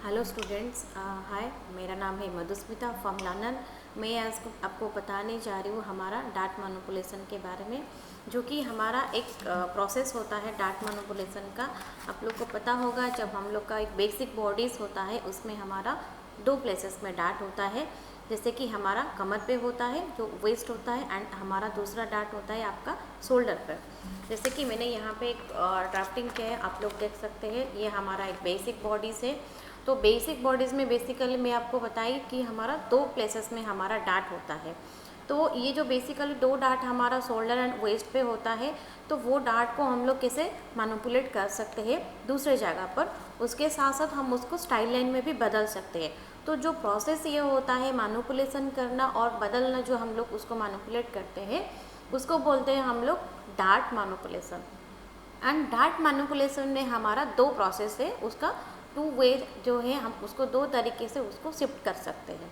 Hello students, हाय। मेरा नाम है मधुस्मिता फ्रॉम लंदन। मैं आज आपको बताने जा रही हूँ हमारा डाट मैनिपुलेशन के बारे में, जो कि हमारा एक प्रोसेस होता है डाट मैनिपुलेशन का। आप लोग को पता होगा, जब हम लोग का एक बेसिक बॉडीज़ होता है उसमें हमारा दो प्लेसेस में डाट होता है। जैसे कि हमारा कमर पे होता है जो वेस्ट होता है, एंड हमारा दूसरा डाट होता है आपका शोल्डर पर। जैसे कि मैंने यहाँ पे एक ड्राफ्टिंग किया है, आप लोग देख सकते हैं। ये हमारा एक बेसिक बॉडीज़ है। तो बेसिक बॉडीज़ में बेसिकली मैं आपको बताई कि हमारा दो प्लेसेस में हमारा डाट होता है। तो ये जो बेसिकली दो डाट हमारा शोल्डर एंड वेस्ट पे होता है, तो वो डाट को हम लोग कैसे मैनिपुलेट कर सकते हैं दूसरे जगह पर। उसके साथ साथ हम उसको स्टाइल लाइन में भी बदल सकते हैं। तो जो प्रोसेस ये होता है मैनिपुलेशन करना और बदलना, जो हम लोग उसको मैनिपुलेट करते हैं, उसको बोलते हैं हम लोग dot manipulation. And dot manipulation में हमारा दो प्रोसेस है, उसका टू वे जो है, हम उसको दो तरीके से उसको शिफ्ट कर सकते हैं।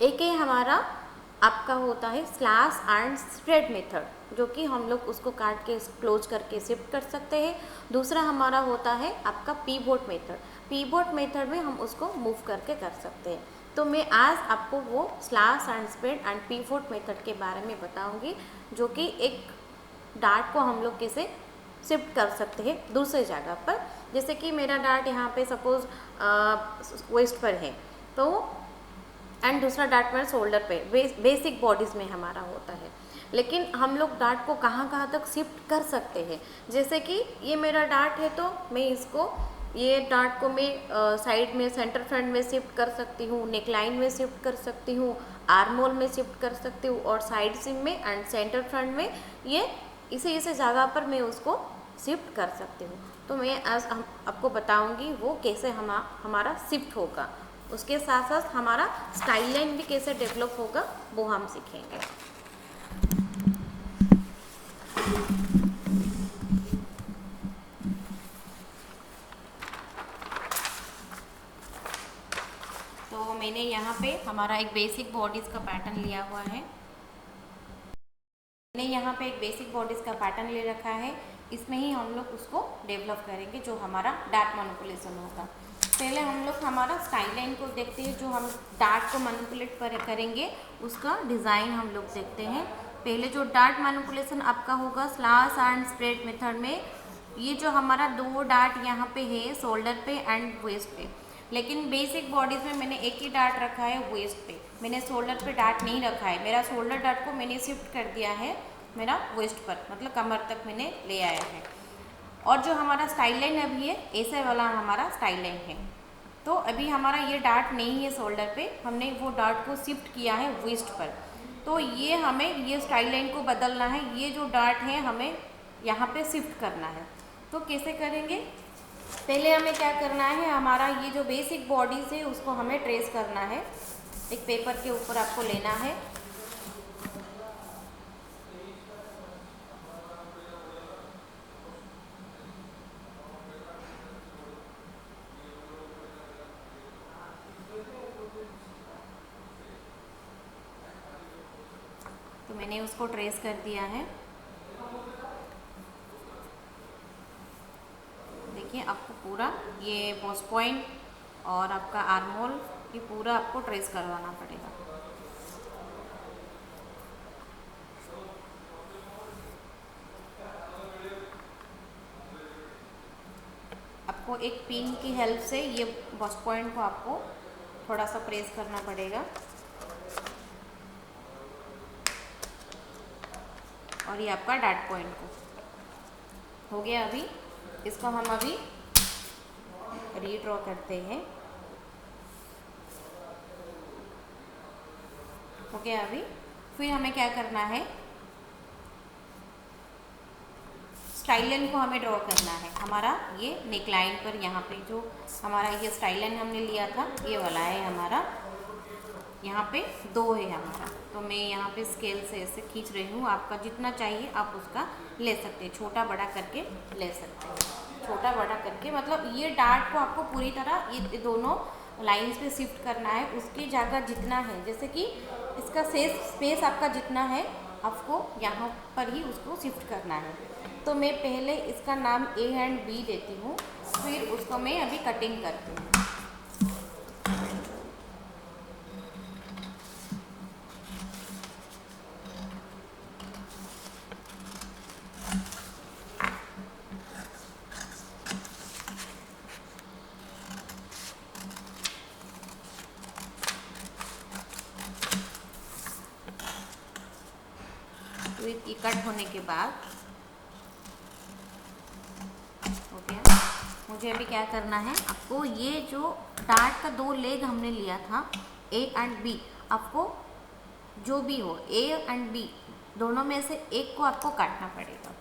एक है हमारा आपका होता है स्लैश एंड स्प्रेड मेथड, जो कि हम लोग उसको काट के क्लोज करके शिफ्ट कर सकते हैं। दूसरा हमारा होता है आपका पीवोट मेथड। पीवोट मेथड में हम उसको मूव करके कर सकते हैं। तो मैं आज आपको वो slash and spread and pivot method के बारे में बताऊंगी, जो कि एक डार्ट को हम लोग कैसे शिफ्ट कर सकते हैं दूसरे जगह पर। जैसे कि मेरा डार्ट यहाँ पे सपोज वेस्ट पर है, तो एंड दूसरा डार्ट मेरा शोल्डर पे बेसिक बॉडीज़ में हमारा होता है। लेकिन हम लोग डार्ट को कहाँ कहाँ तक शिफ्ट कर सकते हैं। जैसे कि ये मेरा डार्ट है, तो मैं इसको ये डार्ट को मैं साइड में सेंटर फ्रंट में शिफ्ट कर सकती हूँ, नेकलाइन में शिफ्ट कर सकती हूँ, आर्म होल में शिफ्ट कर सकती हूँ, और साइड सिम में एंड सेंटर फ्रंट में ये इसे जगह पर मैं उसको शिफ्ट कर सकती हूँ। तो मैं आज आपको बताऊंगी वो कैसे हमारा शिफ्ट होगा। उसके साथ साथ हमारा स्टाइल लाइन भी कैसे डेवलप होगा वो हम सीखेंगे। तो मैंने यहाँ पे हमारा एक बेसिक बॉडीज़ का पैटर्न लिया हुआ है। मैंने यहाँ पे एक बेसिक बॉडीज़ का पैटर्न ले रखा है। इसमें ही हम लोग उसको डेवलप करेंगे, जो हमारा डार्ट मैनिपुलेशन होगा। पहले हम लोग हमारा स्टाइल लाइन को देखते हैं। जो हम डार्ट को मैनिपुलेट करेंगे उसका डिज़ाइन हम लोग देखते हैं। पहले जो डार्ट मैनिपुलेशन आपका होगा स्लैश एंड स्प्रेड मेथड में, ये जो हमारा दो डार्ट यहाँ पे है शोल्डर पे एंड वेस्ट पे। लेकिन बेसिक बॉडीज़ में मैंने एक ही डार्ट रखा है वेस्ट पे, मैंने शोल्डर पे डार्ट नहीं रखा है। मेरा शोल्डर डार्ट को मैंने शिफ्ट कर दिया है मेरा वेस्ट पर, मतलब कमर तक मैंने ले आया है। और जो हमारा स्टाइल लाइन अभी है, ऐसे वाला हमारा स्टाइल लाइन है। तो अभी हमारा ये डार्ट नहीं है शोल्डर पे, हमने वो डार्ट को शिफ्ट किया है वेस्ट पर। तो ये हमें ये स्टाइल लाइन को बदलना है। ये जो डार्ट है हमें यहाँ पे शिफ्ट करना है। तो कैसे करेंगे? पहले हमें क्या करना है, हमारा ये जो बेसिक बॉडीज़ है उसको हमें ट्रेस करना है। एक पेपर के ऊपर आपको लेना है। तो मैंने उसको ट्रेस कर दिया है। देखिए, आपको पूरा ये पोस्ट पॉइंट और आपका आर्म होल, ये पूरा आपको ट्रेस करवाना पड़ेगा। आपको एक पिन की हेल्प से ये पोस्ट पॉइंट को आपको थोड़ा सा प्रेस करना पड़ेगा। और ये आपका डार्ट पॉइंट को हो गया। अभी इसको हम अभी रीड्रॉ करते हैं। हो गया अभी। फिर हमें क्या करना है, स्टाइल लाइन को हमें ड्रॉ करना है। हमारा ये नेक लाइन पर यहाँ पे जो हमारा ये स्टाइल लाइन हमने लिया था, ये वाला है हमारा। यहाँ पे दो है हमारा। तो मैं यहाँ पे स्केल से ऐसे खींच रही हूँ। आपका जितना चाहिए आप उसका ले सकते हैं, छोटा बड़ा करके ले सकते हैं। छोटा बड़ा करके मतलब ये डार्ट को आपको पूरी तरह ये दोनों लाइंस पे शिफ्ट करना है। उसकी जगह जितना है, जैसे कि इसका स्पेस आपका जितना है, आपको यहाँ पर ही उसको शिफ्ट करना है। तो मैं पहले इसका नाम ए एंड बी देती हूँ, फिर उसको मैं अभी कटिंग करती हूँ। ये कट होने के बाद हो गया। मुझे अभी क्या करना है, आपको ये जो डार्ट का 2 लेग हमने लिया था ए एंड बी, आपको जो भी हो ए एंड बी दोनों में से एक को आपको काटना पड़ेगा,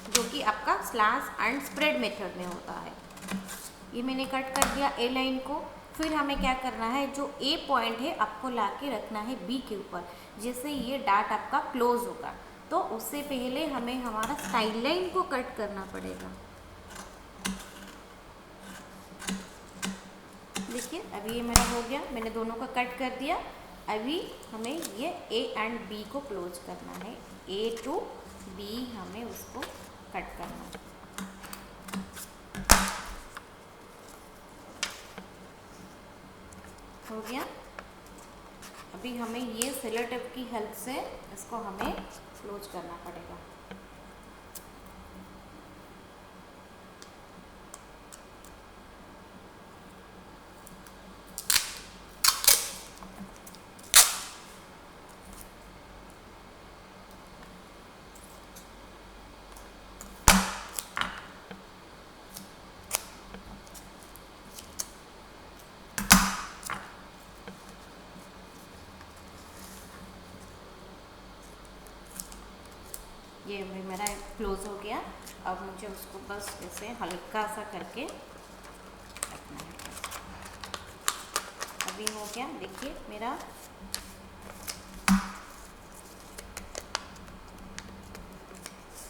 जो कि आपका स्लैश एंड स्प्रेड मेथड में होता है। ये मैंने कट कर दिया ए लाइन को। फिर हमें क्या करना है, जो ए पॉइंट है आपको ला के रखना है बी के ऊपर, जिससे ये डार्ट आपका क्लोज होगा। तो उससे पहले हमें हमारा स्टाइल लाइन को कट करना पड़ेगा। देखिए अभी ये मेरा हो गया, मैंने दोनों का कट कर दिया। अभी हमें ये ए एंड बी को क्लोज करना है, ए टू बी हमें उसको कट करना है। हो गया। अभी हमें ये सेलो टेप की हेल्प से इसको हमें क्लोज करना पड़ेगा। ये भी मेरा क्लोज हो गया। अब मुझे उसको बस ऐसे हल्का सा करके रखना है। अभी हो गया, देखिए मेरा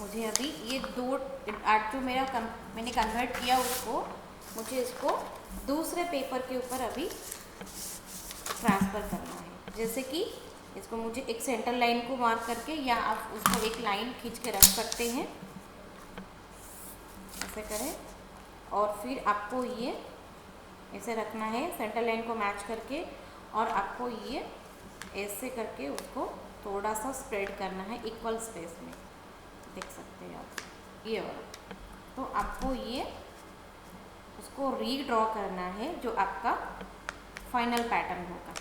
मुझे अभी ये दो आर्ट जो मेरा मैंने कन्वर्ट किया उसको, मुझे इसको दूसरे पेपर के ऊपर अभी ट्रांसफ़र करना है। जैसे कि इसको मुझे एक सेंटर लाइन को मार्क करके, या आप उसको एक लाइन खींच के रख सकते हैं, ऐसे करें। और फिर आपको ये ऐसे रखना है सेंटर लाइन को मैच करके, और आपको ये ऐसे करके उसको थोड़ा सा स्प्रेड करना है इक्वल स्पेस में, देख सकते हैं आप ये वाला। तो आपको ये उसको रीड्रॉ करना है, जो आपका फाइनल पैटर्न होगा।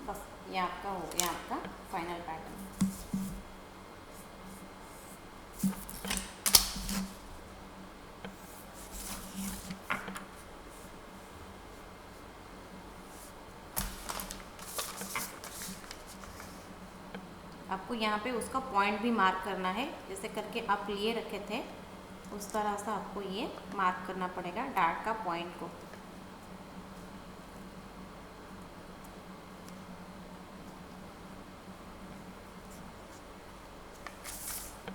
बस ये आपका हो गया, आपका फाइनल पैटर्न। आपको यहाँ पे उसका पॉइंट भी मार्क करना है, जैसे करके आप लिए रखे थे उस तरह से आपको ये मार्क करना पड़ेगा डार्ट का पॉइंट को।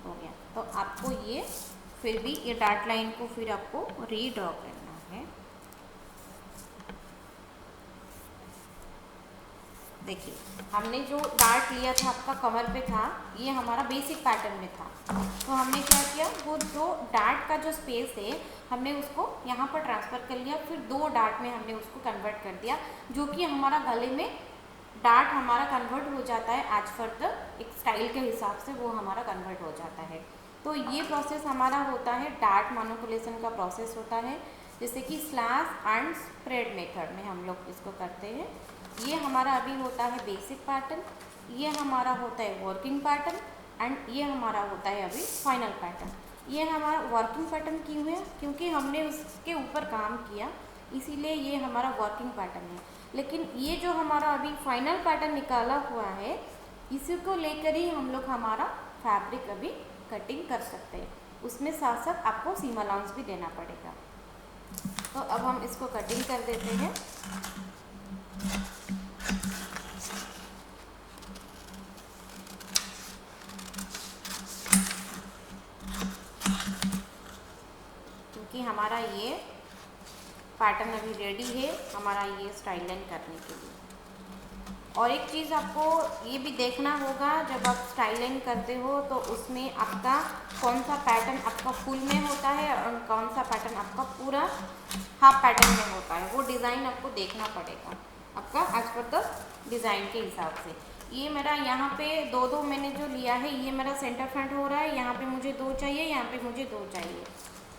हो गया। तो आपको ये फिर भी ये डार्ट लाइन को फिर आपको रीड्रॉ करना है। देखिए हमने जो डार्ट लिया था आपका कमर पे था, ये हमारा बेसिक पैटर्न में था। तो हमने क्या किया, वो जो डार्ट का जो स्पेस है हमने उसको यहाँ पर ट्रांसफ़र कर लिया, फिर 2 डार्ट में हमने उसको कन्वर्ट कर दिया, जो कि हमारा गले में डार्ट हमारा कन्वर्ट हो जाता है एज पर द एक स्टाइल के हिसाब से वो हमारा कन्वर्ट हो जाता है। तो ये प्रोसेस हमारा होता है डार्ट मैनिपुलेशन का प्रोसेस होता है, जैसे कि स्लैश एंड स्प्रेड मेथड में हम लोग इसको करते हैं। ये हमारा अभी होता है बेसिक पैटर्न, ये हमारा होता है वर्किंग पैटर्न, एंड ये हमारा होता है अभी फाइनल पैटर्न। ये हमारा वर्किंग पैटर्न क्यों है, क्योंकि हमने उसके ऊपर काम किया, इसीलिए ये हमारा वर्किंग पैटर्न है। लेकिन ये जो हमारा अभी फाइनल पैटर्न निकाला हुआ है, इसी को लेकर ही हम लोग हमारा फैब्रिक अभी कटिंग कर सकते हैं। उसमें साथ साथ आपको सीम अलाउंस भी देना पड़ेगा। तो अब हम इसको कटिंग कर देते हैं। क्योंकि हमारा ये पैटर्न अभी रेडी है हमारा ये स्टाइल लाइन करने के लिए। और एक चीज़ आपको ये भी देखना होगा, जब आप स्टाइल लाइन करते हो तो उसमें आपका कौन सा पैटर्न आपका फुल में होता है और कौन सा पैटर्न आपका पूरा हाफ पैटर्न में होता है, वो डिज़ाइन आपको देखना पड़ेगा आपका एज पर द डिज़ाइन के हिसाब से। ये मेरा यहाँ पे दो मैंने जो लिया है, ये मेरा सेंटर फ्रंट हो रहा है, यहाँ पे मुझे 2 चाहिए, यहाँ पे मुझे 2 चाहिए,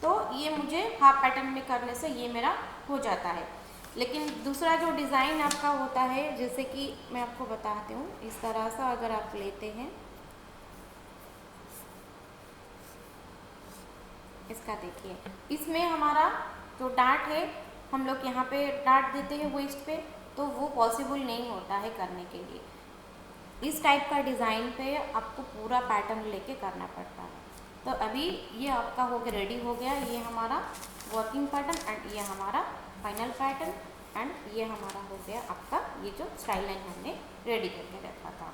तो ये मुझे हाफ पैटर्न में करने से ये मेरा हो जाता है। लेकिन दूसरा जो डिज़ाइन आपका होता है, जैसे कि मैं आपको बताती हूँ, इस तरह सा अगर आप लेते हैं, इसका देखिए, इसमें हमारा जो डार्ट है, हम लोग यहाँ पे डार्ट देते हैं वेस्ट पे, तो वो पॉसिबल नहीं होता है करने के लिए। इस टाइप का डिज़ाइन पे आपको पूरा पैटर्न लेके करना पड़ता है। तो अभी ये आपका हो गया, रेडी हो गया, ये हमारा वर्किंग पैटर्न एंड ये हमारा फाइनल पैटर्न एंड ये हमारा हो गया आपका ये जो स्टाइल लाइन हमने रेडी करके रखा था।